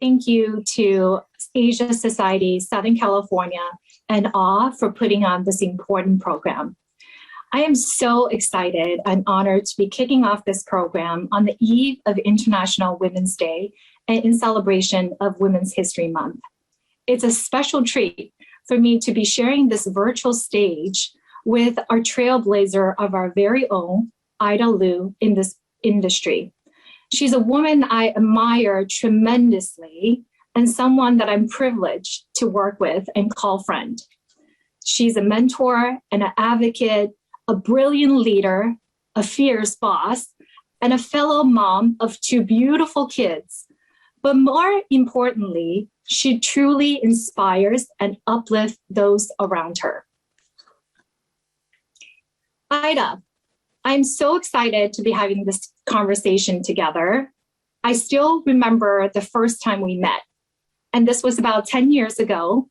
thank you to Asia Society, Southern California, and AWE for putting on this important program. I am so excited and honored to be kicking off this program on the eve of International Women's Day and in celebration of Women's History Month. It's a special treat for me to be sharing this virtual stage with our trailblazer of our very own, Ida Liu, in this industry. She's a woman I admire tremendously and someone that I'm privileged to work with and call friend. She's a mentor and an advocate, a brilliant leader, a fierce boss, and a fellow mom of two beautiful kids. But more importantly, she truly inspires and uplifts those around her. Ida, I'm so excited to be having this conversation together. I still remember the first time we met, and this was about 10 years ago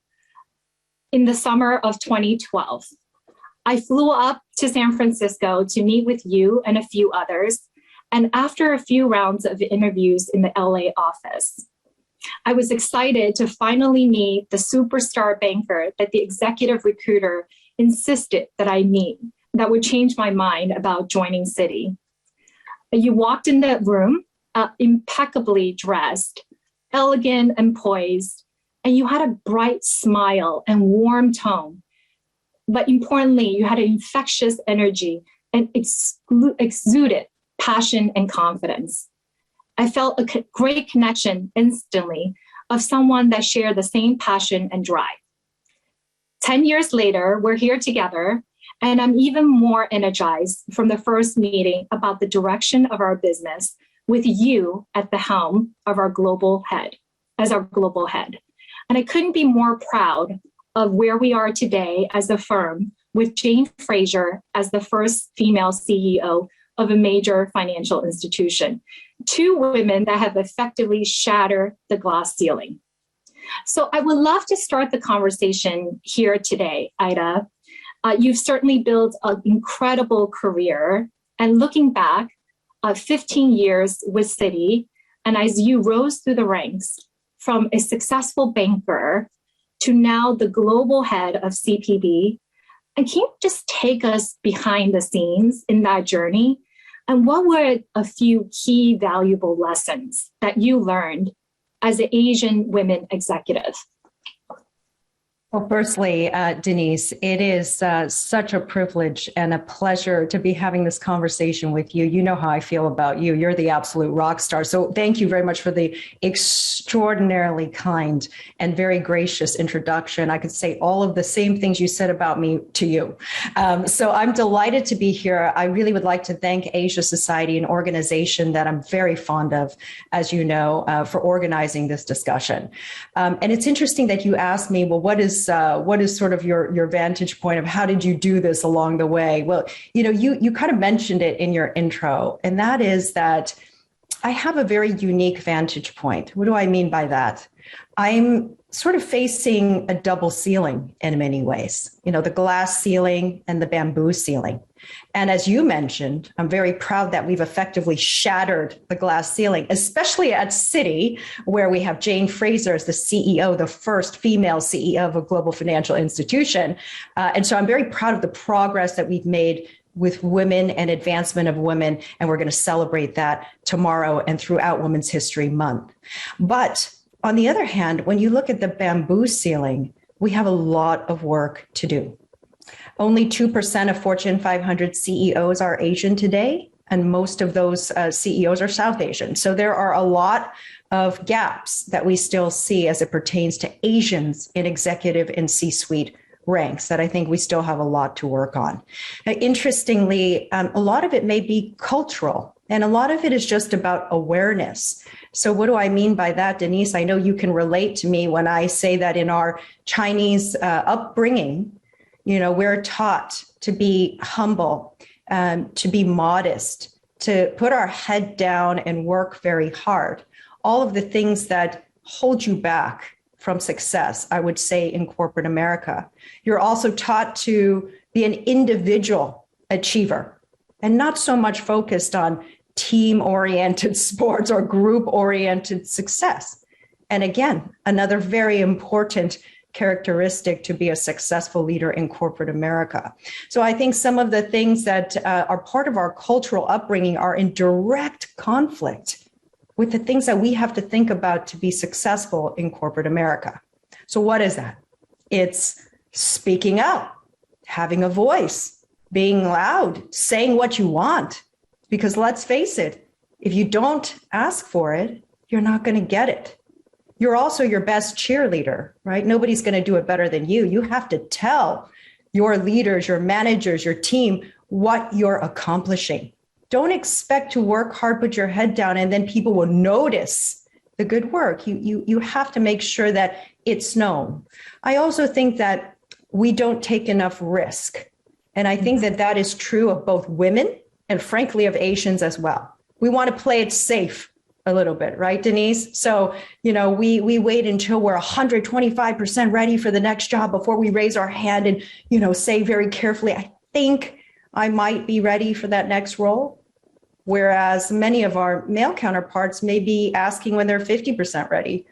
in the summer of 2012. I flew up to San Francisco to meet with you and a few others, and after a few rounds of interviews in the LA office, I was excited to finally meet the superstar banker that the executive recruiter insisted that I meet, that would change my mind about joining Citi. You walked in that room impeccably dressed, elegant and poised, and you had a bright smile and warm tone. But importantly, you had an infectious energy and exuded passion and confidence. I felt a great connection instantly of someone that shared the same passion and drive. 10 years later, we're here together, and I'm even more energized from the first meeting about the direction of our business with you at the helm of our global head, as our global head. And I couldn't be more proud of where we are today as a firm with Jane Fraser as the first female CEO of a major financial institution. Two women that have effectively shattered the glass ceiling. So I would love to start the conversation here today, Ida. You've certainly built an incredible career, and looking back, 15 years with Citi, and as you rose through the ranks from a successful banker to now the global head of CPB, and can you just take us behind the scenes in that journey? And what were a few key valuable lessons that you learned as an Asian women executive? Well, firstly, Denise, it is such a privilege and a pleasure to be having this conversation with you. You know how I feel about you. You're the absolute rock star. So thank you very much for the extraordinarily kind and very gracious introduction. I could say all of the same things you said about me to you. So I'm delighted to be here. I really would like to thank Asia Society, an organization that I'm very fond of, as you know, for organizing this discussion. And it's interesting that you asked me, well, what is sort of your vantage point of how did you do this along the way? Well, you know, you kind of mentioned it in your intro, and that is that I have a very unique vantage point. What do I mean by that? I'm sort of facing a double ceiling in many ways, you know, the glass ceiling and the bamboo ceiling. And as you mentioned, I'm very proud that we've effectively shattered the glass ceiling, especially at Citi, where we have Jane Fraser as the CEO, the first female CEO of a global financial institution. And so I'm very proud of the progress that we've made with women and advancement of women. And we're going to celebrate that tomorrow and throughout Women's History Month. But on the other hand, when you look at the bamboo ceiling, we have a lot of work to do. Only 2% of Fortune 500 CEOs are Asian today, and most of those CEOs are South Asian. So there are a lot of gaps that we still see as it pertains to Asians in executive and C-suite ranks that I think we still have a lot to work on. Interestingly, a lot of it may be cultural, and a lot of it is just about awareness. So what do I mean by that, Denise? I know you can relate to me when I say that in our Chinese upbringing, you know, we're taught to be humble, to be modest, to put our head down and work very hard. All of the things that hold you back from success, I would say, in corporate America. You're also taught to be an individual achiever and not so much focused on team-oriented sports or group-oriented success. And again, another very important characteristic to be a successful leader in corporate America. So I think some of the things that are part of our cultural upbringing are in direct conflict with the things that we have to think about to be successful in corporate America. So what is that? It's speaking out, having a voice, being loud, saying what you want. Because let's face it, if you don't ask for it, you're not going to get it. You're also your best cheerleader, right? Nobody's going to do it better than you. You have to tell your leaders, your managers, your team what you're accomplishing. Don't expect to work hard, put your head down, and then people will notice the good work. You have to make sure that it's known. I also think that we don't take enough risk. And I think that that is true of both women and frankly of Asians as well. We want to play it safe a little bit, right, Denise? So, we wait until we're 125% ready for the next job before we raise our hand and, say very carefully, I think I might be ready for that next role. Whereas many of our male counterparts may be asking when they're 50% ready,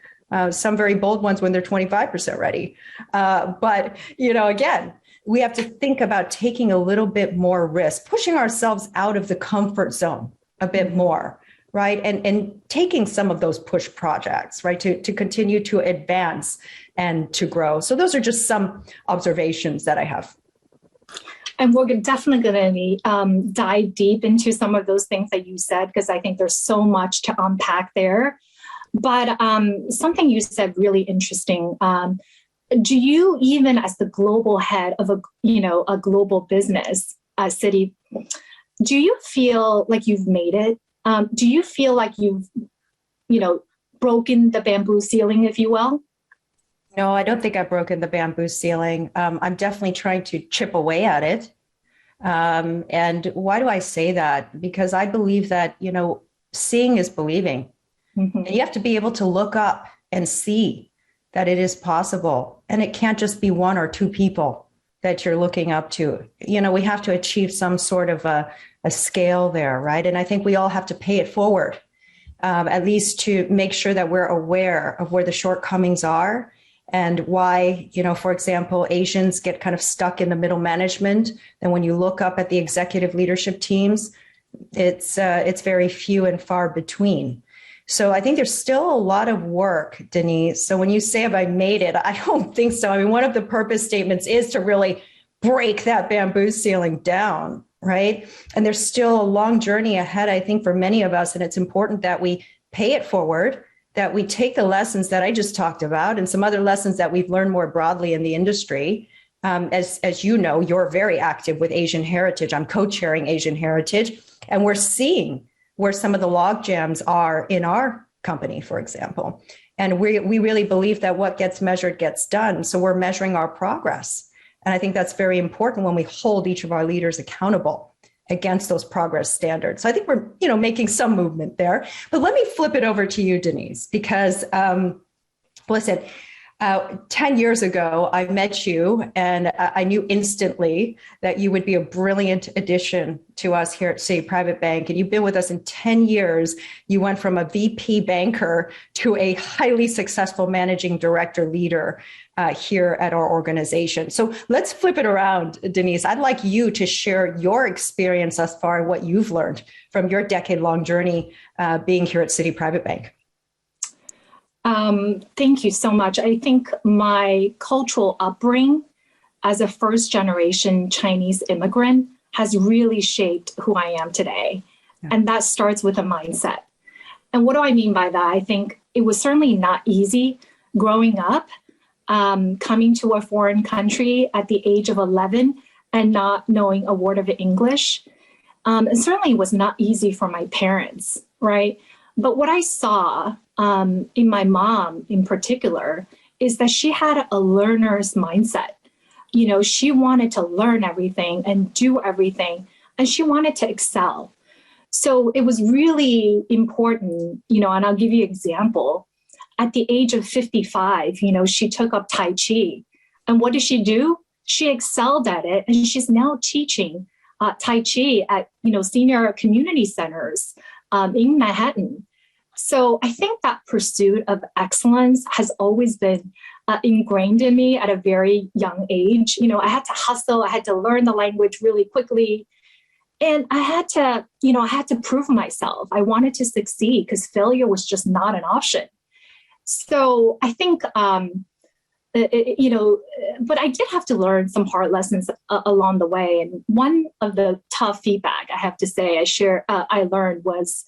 some very bold ones when they're 25% ready. But, again, we have to think about taking a little bit more risk, pushing ourselves out of the comfort zone a bit more, right? And taking some of those push projects, right, to continue to advance and to grow. So those are just some observations that I have. And we're definitely going to dive deep into some of those things that you said, because I think there's so much to unpack there. But something you said really interesting. Do you, even as the global head of a global business, Citi, do you feel like you've made it? Do you feel like you've, broken the bamboo ceiling, if you will? No, I don't think I've broken the bamboo ceiling. I'm definitely trying to chip away at it. And why do I say that? Because I believe that, seeing is believing. Mm-hmm. And you have to be able to look up and see that it is possible. And it can't just be one or two people that you're looking up to. We have to achieve some sort of a scale there, right? And I think we all have to pay it forward, at least to make sure that we're aware of where the shortcomings are and why, for example, Asians get kind of stuck in the middle management. And when you look up at the executive leadership teams, it's very few and far between. So I think there's still a lot of work, Denise. So when you say, have I made it? I don't think so. I mean, one of the purpose statements is to really break that bamboo ceiling down, right? And there's still a long journey ahead, I think, for many of us. And it's important that we pay it forward, that we take the lessons that I just talked about and some other lessons that we've learned more broadly in the industry. As you know, you're very active with Asian Heritage. I'm co-chairing Asian Heritage, and we're seeing where some of the log jams are in our company, for example. And we really believe that what gets measured gets done. So we're measuring our progress. And I think that's very important when we hold each of our leaders accountable against those progress standards. So I think we're, making some movement there. But let me flip it over to you, Denise, because listen, 10 years ago, I met you and I knew instantly that you would be a brilliant addition to us here at Citi Private Bank. And you've been with us in 10 years. You went from a VP banker to a highly successful managing director leader here at our organization. So let's flip it around, Denise. I'd like you to share your experience thus far and what you've learned from your decade-long journey being here at Citi Private Bank. Thank you so much. I think my cultural upbringing as a first generation Chinese immigrant has really shaped who I am today. Yeah. And that starts with a mindset. And what do I mean by that? I think it was certainly not easy growing up, coming to a foreign country at the age of 11 and not knowing a word of English. And certainly it was not easy for my parents, right? But what I saw in my mom in particular is that she had a learner's mindset. She wanted to learn everything and do everything, and she wanted to excel. So it was really important, and I'll give you an example. At the age of 55, she took up Tai Chi. And what did she do? She excelled at it, and she's now teaching Tai Chi at, senior community centers in Manhattan. So I think that pursuit of excellence has always been ingrained in me at a very young age. I had to hustle, I had to learn the language really quickly. And I had to prove myself. I wanted to succeed because failure was just not an option. So I think, but I did have to learn some hard lessons along the way. And one of the tough feedback I have to say I learned was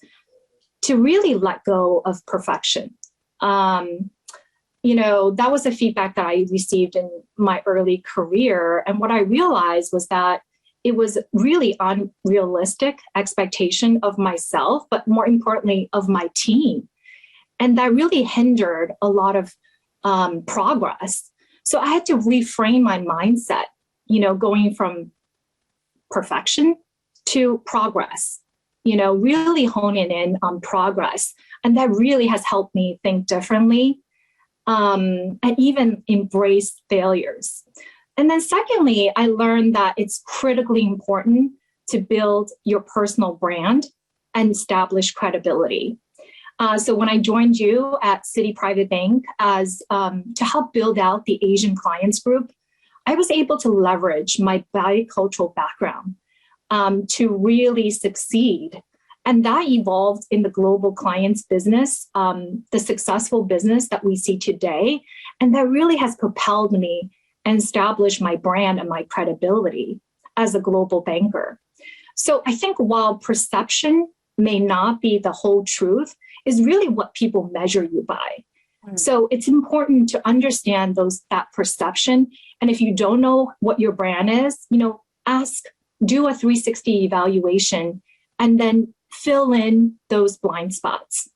to really let go of perfection. That was a feedback that I received in my early career. And what I realized was that it was really unrealistic expectation of myself, but more importantly, of my team. And that really hindered a lot of progress. So I had to reframe my mindset, going from perfection to progress, really honing in on progress. And that really has helped me think differently and even embrace failures. And then secondly, I learned that it's critically important to build your personal brand and establish credibility. So when I joined you at Citi Private Bank as to help build out the Asian clients group, I was able to leverage my bicultural background to really succeed. And that evolved in the global clients business, the successful business that we see today. And that really has propelled me and establish my brand and my credibility as a global banker. So I think while perception may not be the whole truth, is really what people measure you by. So it's important to understand that perception. And if you don't know what your brand is, do a 360 evaluation and then fill in those blind spots.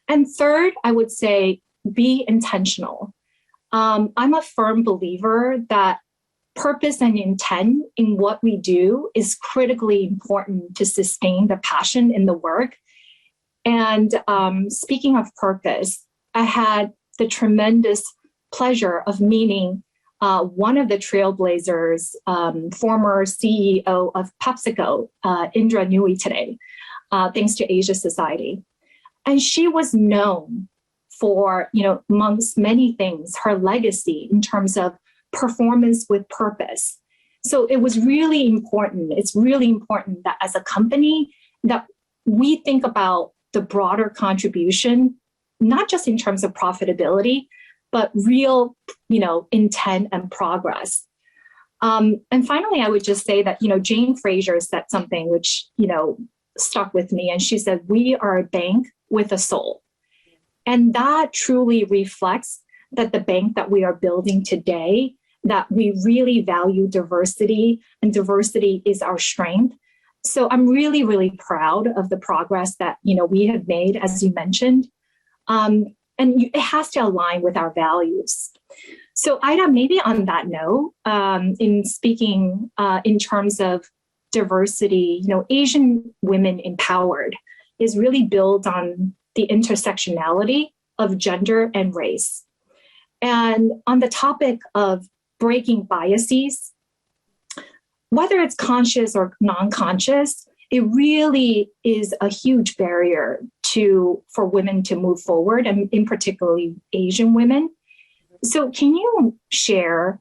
And third, I would say, be intentional. I'm a firm believer that purpose and intent in what we do is critically important to sustain the passion in the work. And speaking of purpose, I had the tremendous pleasure of meeting one of the trailblazers, former CEO of PepsiCo, Indra Nooyi today, thanks to Asia Society. And she was known for, amongst many things, her legacy in terms of performance with purpose. So it was really important. It's really important that as a company that we think about the broader contribution, not just in terms of profitability, but real, intent and progress. And finally, I would just say that, Jane Fraser said something which, stuck with me. And she said, we are a bank with a soul. And that truly reflects that the bank that we are building today, that we really value diversity, and diversity is our strength. So I'm really, really proud of the progress that, we have made, as you mentioned. And it has to align with our values. So Ida, maybe on that note, in speaking in terms of diversity, Asian Women Empowered is really built on the intersectionality of gender and race. And on the topic of breaking biases, whether it's conscious or non-conscious, it really is a huge barrier for women to move forward, and in particularly Asian women. So can you share,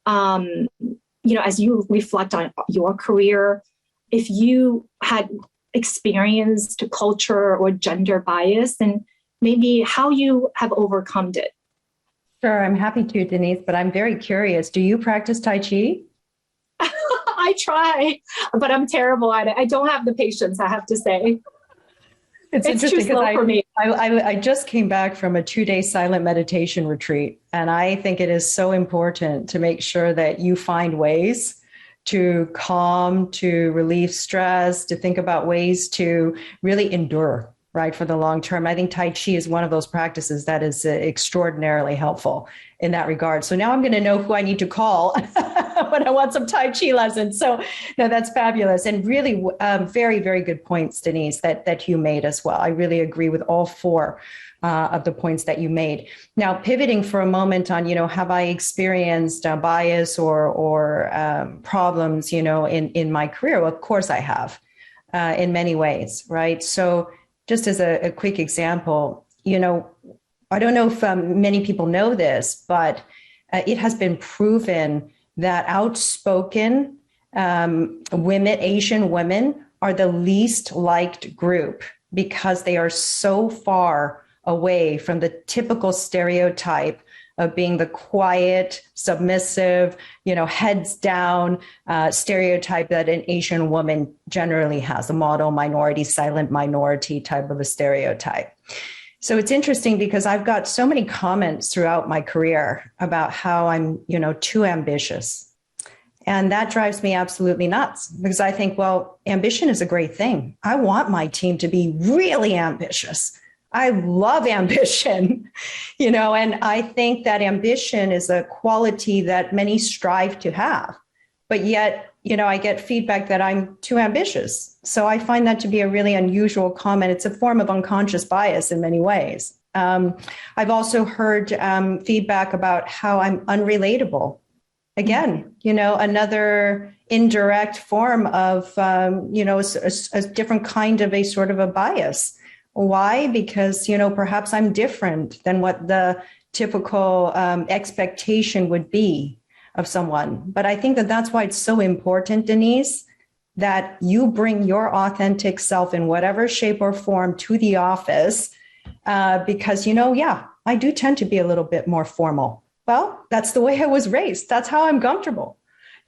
as you reflect on your career, if you had experienced culture or gender bias and maybe how you have overcome it? Sure, I'm happy to, Denise, but I'm very curious. Do you practice Tai Chi? I try, but I'm terrible at it. I don't have the patience, I have to say. It's interesting too slow for me. I just came back from a 2-day silent meditation retreat, and I think it is so important to make sure that you find ways to calm, to relieve stress, to think about ways to really endure, right, for the long term. I think Tai Chi is one of those practices that is extraordinarily helpful in that regard. So now I'm going to know who I need to call when I want some Tai Chi lessons. So no, that's fabulous. And really very, very good points, Denise, that you made as well. I really agree with all 4 of the points that you made. Now, pivoting for a moment on, have I experienced bias or problems, in my career? Well, of course I have in many ways, right? So just as a quick example, I don't know if many people know this, but it has been proven that outspoken women, Asian women, are the least liked group because they are so far away from the typical stereotype of being the quiet, submissive, heads down stereotype that an Asian woman generally has, a model minority, silent minority type of a stereotype. So it's interesting because I've got so many comments throughout my career about how I'm, too ambitious. And that drives me absolutely nuts because I think, well, ambition is a great thing. I want my team to be really ambitious. I love ambition, and I think that ambition is a quality that many strive to have. But yet, I get feedback that I'm too ambitious. So I find that to be a really unusual comment. It's a form of unconscious bias in many ways. I've also heard feedback about how I'm unrelatable. Again, another indirect form of, a different kind of a sort of a bias. Why? Because, perhaps I'm different than what the typical expectation would be of someone. But I think that that's why it's so important, Denise, that you bring your authentic self in whatever shape or form to the office, because, I do tend to be a little bit more formal. Well, that's the way I was raised. That's how I'm comfortable.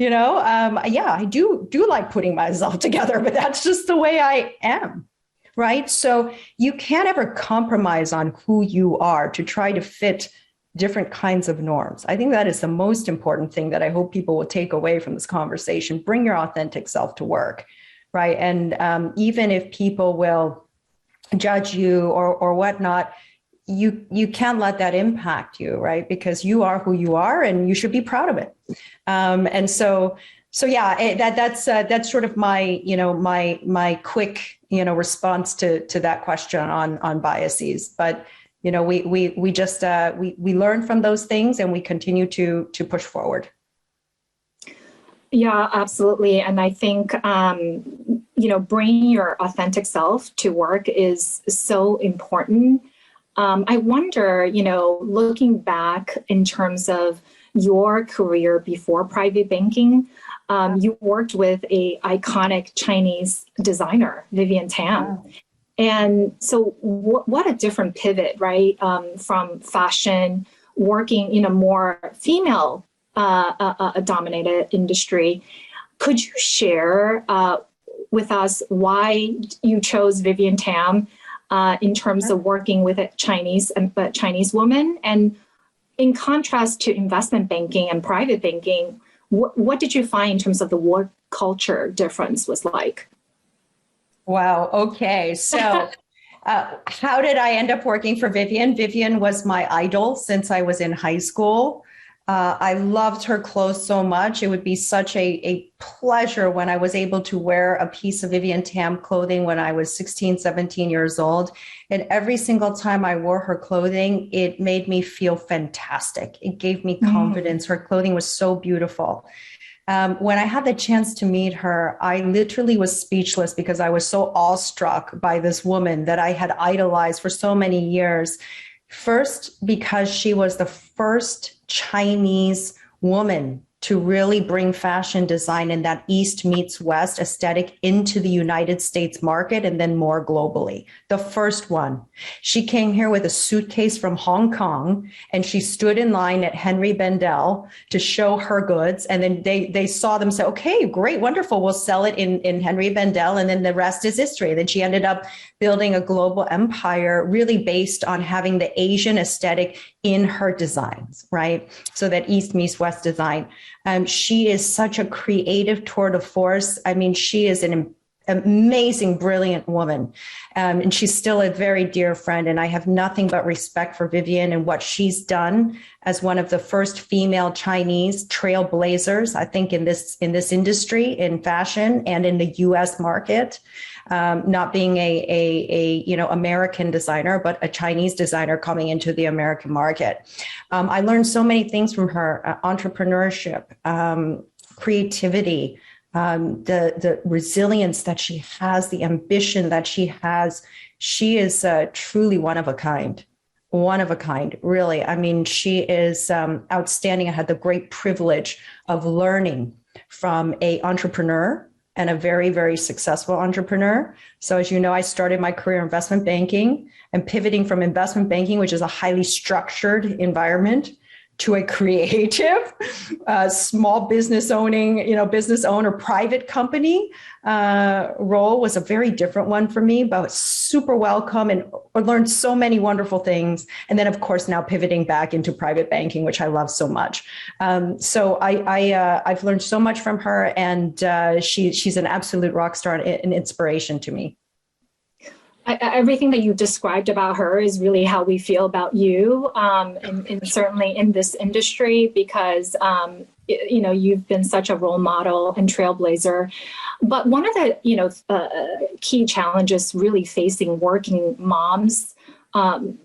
I do like putting myself together, but that's just the way I am. Right. So you can't ever compromise on who you are to try to fit different kinds of norms. I think that is the most important thing that I hope people will take away from this conversation. Bring your authentic self to work. Right. And even if people will judge you or whatnot, you can't let that impact you. Right. Because you are who you are and you should be proud of it. So yeah, that's sort of my, my quick, response to that question on biases. But, we just, we learn from those things and we continue to push forward. Yeah, absolutely. And I think, bringing your authentic self to work is so important. I wonder, looking back in terms of your career before private banking, you worked with a iconic Chinese designer, Vivian Tam. Wow. And so what a different pivot, right? From fashion, working in a more female dominated industry. Could you share with us why you chose Vivian Tam in terms of working with a Chinese woman? And in contrast to investment banking and private banking, what did you find in terms of the work culture difference was like? Wow. Okay. So how did I end up working for Vivian? Vivian was my idol since I was in high school. I loved her clothes so much. It would be such a pleasure when I was able to wear a piece of Vivian Tam clothing when I was 16, 17 years old. And every single time I wore her clothing, it made me feel fantastic. It gave me confidence. Her clothing was so beautiful. When I had the chance to meet her, I literally was speechless because I was so awestruck by this woman that I had idolized for so many years. First, because she was the first Chinese woman to really bring fashion design in that East meets West aesthetic into the United States market and then more globally. The first one. She came here with a suitcase from Hong Kong and she stood in line at Henry Bendel to show her goods. And then they saw them say, okay, great, wonderful. We'll sell it in Henry Bendel. And then the rest is history. Then she ended up building a global empire really based on having the Asian aesthetic in her designs, right? So that East meets West design. She is such a creative tour de force. I mean, she is an amazing, brilliant woman. And she's still a very dear friend. And I have nothing but respect for Vivian and what she's done as one of the first female Chinese trailblazers, I think, in this industry, in fashion and in the US market. Not being a American designer, but a Chinese designer coming into the American market. I learned so many things from her: entrepreneurship, creativity, the resilience that she has, the ambition that she has. she is truly one of a kind. One of a kind, really. I mean, she is outstanding. I had the great privilege of learning from an entrepreneur and a very, very successful entrepreneur. So as you know, I started my career in investment banking and pivoting from investment banking, which is a highly structured environment, to a creative, small business owning, business owner, private company role was a very different one for me, but super welcome and learned so many wonderful things. And then, of course, now pivoting back into private banking, which I love so much. So I've learned so much from her, and she's an absolute rock star and an inspiration to me. Everything that you described about her is really how we feel about you, and certainly in this industry, because you've been such a role model and trailblazer. But one of the key challenges really facing working moms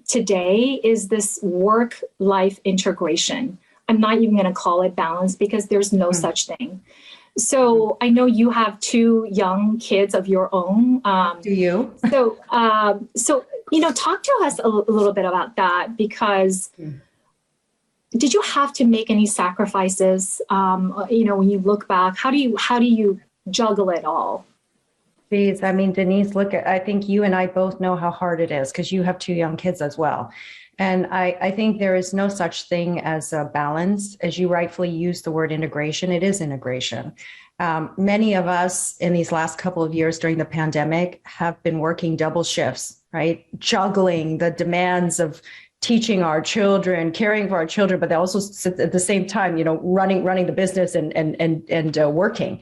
today is this work-life integration. I'm not even going to call it balance, because there's no such thing. So I know you have 2 young kids of your own. Do you? So talk to us a little bit about that, because did you have to make any sacrifices? When you look back, how do you juggle it all? Please, I mean, Denise, I think you and I both know how hard it is, because you have 2 young kids as well. And I think there is no such thing as a balance. As you rightfully use the word integration, it is integration. Many of us in these last couple of years during the pandemic have been working double shifts, right? Juggling the demands of teaching our children, caring for our children, but they also at the same time, running the business and working.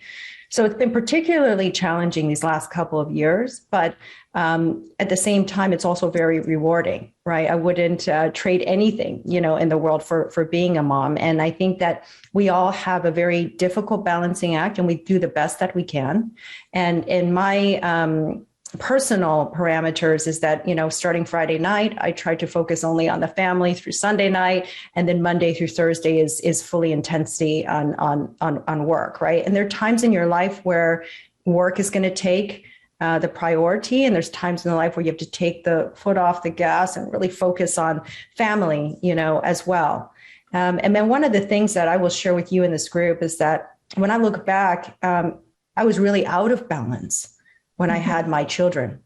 So it's been particularly challenging these last couple of years, but at the same time, it's also very rewarding, right? I wouldn't trade anything, in the world for being a mom. And I think that we all have a very difficult balancing act, and we do the best that we can. And in my personal parameters is that, starting Friday night, I try to focus only on the family through Sunday night, and then Monday through Thursday is fully intensity on work, right? And there are times in your life where work is going to take the priority, and there's times in the life where you have to take the foot off the gas and really focus on family, as well. And then one of the things that I will share with you in this group is that when I look back, I was really out of balance when I had my children.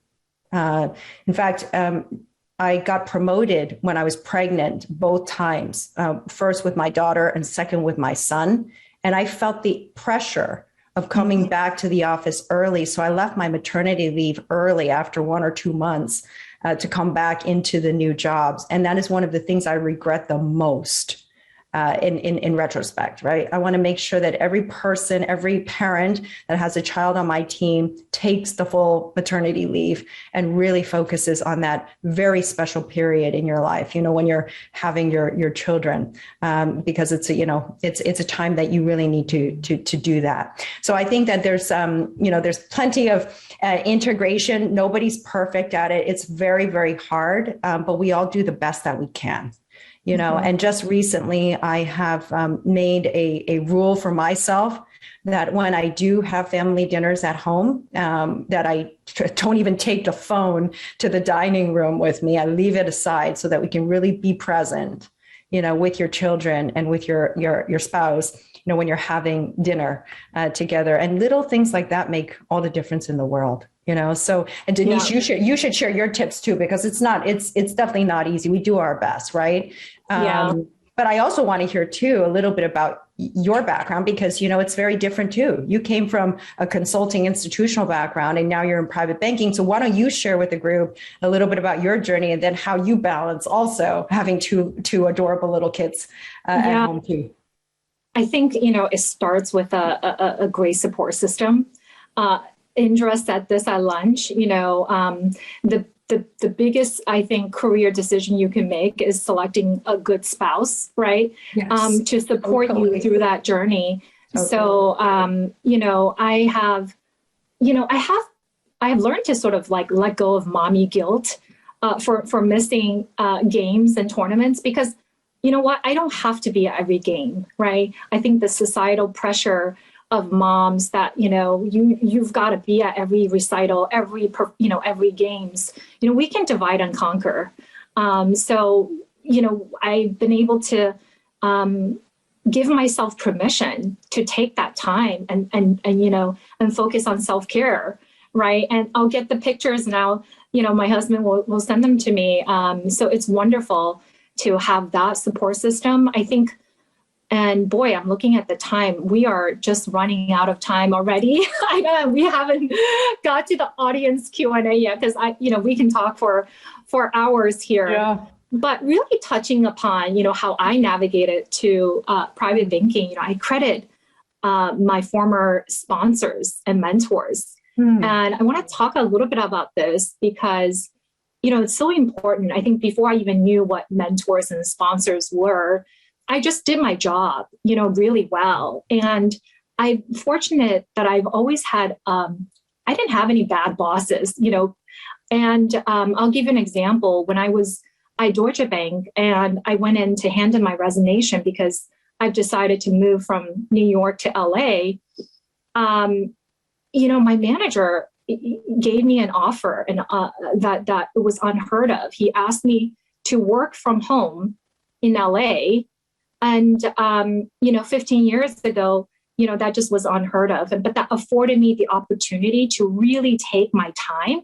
In fact, I got promoted when I was pregnant both times, first with my daughter and second with my son. And I felt the pressure of coming back to the office early. So I left my maternity leave early after 1 or 2 months to come back into the new jobs. And that is one of the things I regret the most. In retrospect, right? I want to make sure that every person, every parent that has a child on my team takes the full maternity leave and really focuses on that very special period in your life, when you're having your children, because it's a time that you really need to do that. So I think that there's plenty of integration. Nobody's perfect at it. It's very, very hard, but we all do the best that we can. And just recently I have made a rule for myself that when I do have family dinners at home, that I don't even take the phone to the dining room with me. I leave it aside so that we can really be present, with your children and with your spouse, when you're having dinner together. And little things like that make all the difference in the world. So, and Denise, you should share your tips too, because it's definitely not easy. We do our best, right? But I also want to hear too, a little bit about your background, because, it's very different too. You came from a consulting institutional background and now you're in private banking. So why don't you share with the group a little bit about your journey, and then how you balance also having two adorable little kids at home too. I think, it starts with a great support system. Indra said this at lunch, the biggest, I think, career decision you can make is selecting a good spouse, right? Yes. To support you through that journey. Okay. So, I have learned to sort of like let go of mommy guilt for missing games and tournaments, because you know what? I don't have to be at every game, right? I think the societal pressure of moms that, you've got to be at every recital, every games. We can divide and conquer. So I've been able to give myself permission to take that time and focus on self-care, right? And I'll get the pictures now, my husband will send them to me. So it's wonderful to have that support system, I think. And boy, I'm looking at the time. We are just running out of time already. I know we haven't got to the audience Q&A yet, because we can talk for hours here. Yeah. But really touching upon, how I navigated to private banking, I credit my former sponsors and mentors. And I want to talk a little bit about this because, it's so important. I think before I even knew what mentors and sponsors were, I just did my job, really well. And I'm fortunate that I've always had, I didn't have any bad bosses, and I'll give you an example. When I was at Deutsche Bank and I went in to hand in my resignation because I've decided to move from New York to LA, my manager gave me an offer and that was unheard of. He asked me to work from home in LA. And, 15 years ago, that just was unheard of. But that afforded me the opportunity to really take my time.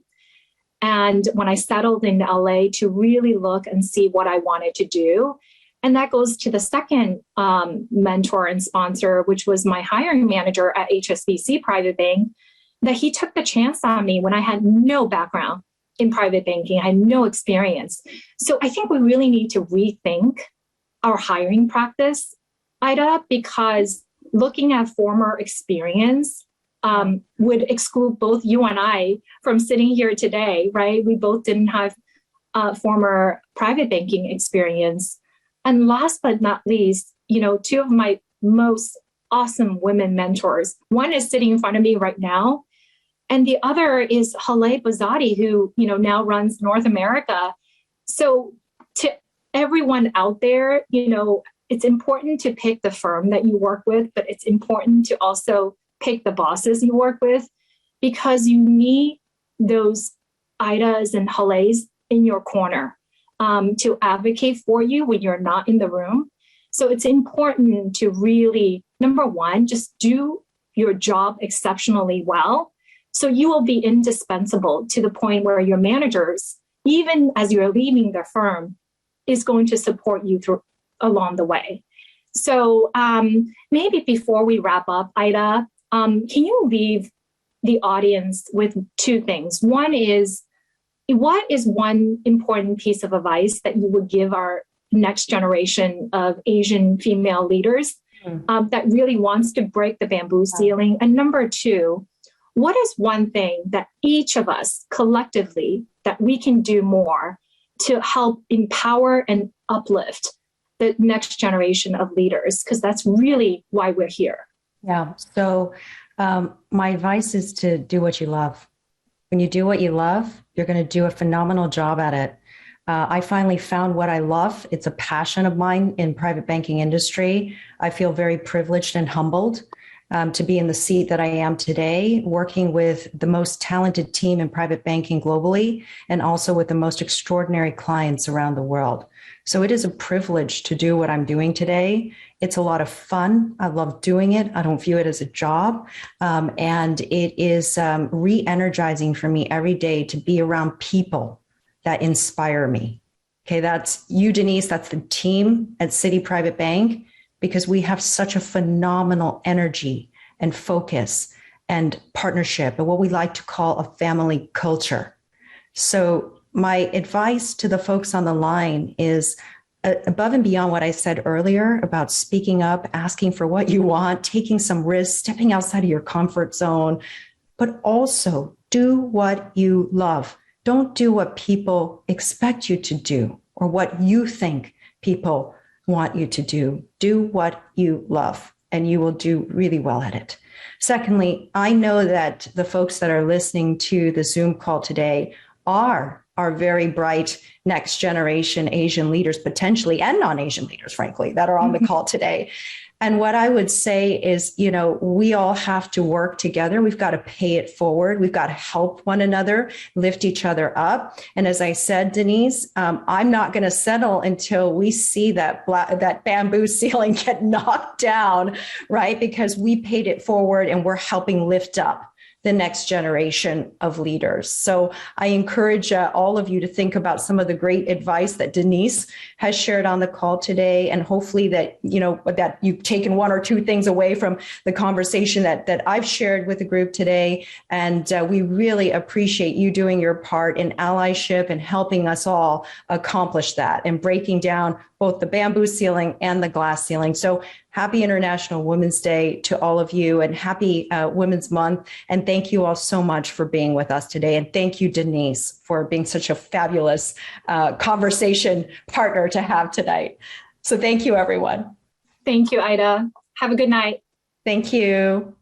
And when I settled in LA, to really look and see what I wanted to do. And that goes to the second mentor and sponsor, which was my hiring manager at Citi Private Bank, that he took the chance on me when I had no background in private banking. I had no experience. So I think we really need to rethink our hiring practice, Ida, because looking at former experience would exclude both you and I from sitting here today, right? We both didn't have former private banking experience. And last but not least, two of my most awesome women mentors, one is sitting in front of me right now, and the other is Haleh Bazadi, who, now runs North America. So to everyone out there, it's important to pick the firm that you work with, but it's important to also pick the bosses you work with, because you need those Idas and Halehs in your corner to advocate for you when you're not in the room. So it's important to really, number one, just do your job exceptionally well. So you will be indispensable to the point where your managers, even as you're leaving the firm, is going to support you through along the way. So maybe before we wrap up, Ida, can you leave the audience with two things? One is, what is one important piece of advice that you would give our next generation of Asian female leaders that really wants to break the bamboo ceiling? And number two, what is one thing that each of us collectively that we can do more to help empower and uplift the next generation of leaders? Because that's really why we're here. Yeah. So my advice is to do what you love. When you do what you love, you're going to do a phenomenal job at it. I finally found what I love. It's a passion of mine in private banking industry. I feel very privileged and humbled to be in the seat that I am today, working with the most talented team in private banking globally, and also with the most extraordinary clients around the world. So it is a privilege to do what I'm doing today. It's a lot of fun. I love doing it. I don't view it as a job. And it is re-energizing for me every day to be around people that inspire me. Okay, that's you, Denise. That's the team at Citi Private Bank, because we have such a phenomenal energy and focus and partnership and what we like to call a family culture. So my advice to the folks on the line is above and beyond what I said earlier about speaking up, asking for what you want, taking some risks, stepping outside of your comfort zone, but also do what you love. Don't do what people expect you to do or what you think people want you to do. Do what you love, and you will do really well at it. Secondly, I know that the folks that are listening to the Zoom call today are our very bright next generation Asian leaders, potentially, and non-Asian leaders, frankly, that are on the call today. And what I would say is, we all have to work together. We've got to pay it forward. We've got to help one another, lift each other up. And as I said, Denise, I'm not going to settle until we see that bamboo ceiling get knocked down, right? Because we paid it forward and we're helping lift up the next generation of leaders. So I encourage all of you to think about some of the great advice that Denise has shared on the call today. And hopefully that, that you've taken one or two things away from the conversation that I've shared with the group today. And we really appreciate you doing your part in allyship and helping us all accomplish that and breaking down both the bamboo ceiling and the glass ceiling. So happy International Women's Day to all of you, and happy Women's Month. And thank you all so much for being with us today. And thank you, Denise, for being such a fabulous conversation partner to have tonight. So thank you, everyone. Thank you, Ida. Have a good night. Thank you.